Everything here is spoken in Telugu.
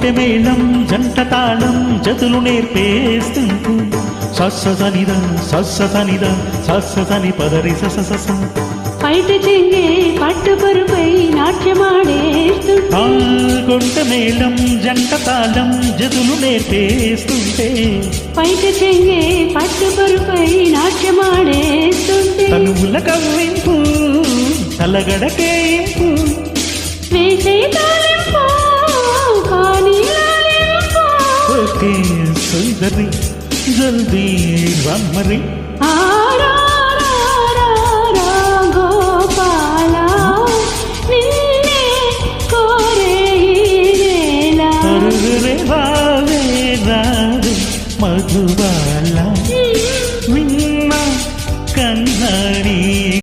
కొంటె మేళం జంట తాళం జతులు నేర్పేస్తుంటూ సస్సనిద సస్సనిద సస్సని పదరి ససస పైట చెంగే పట్టుపరుపై నాట్యమాడేస్తుంటే కొంటె మేళం జంట తాళం జతులు నేర్పేస్తుంటే పైట చెంగే పట్టుపరుపై నాట్యమాడేస్తుంటే తనువుల కవ్వింపు తలగడకేయింపు వేసే తాలింపు కానీ లాలింపు. ఓకే సుందరి జల్దీ రమ్మరి ఆ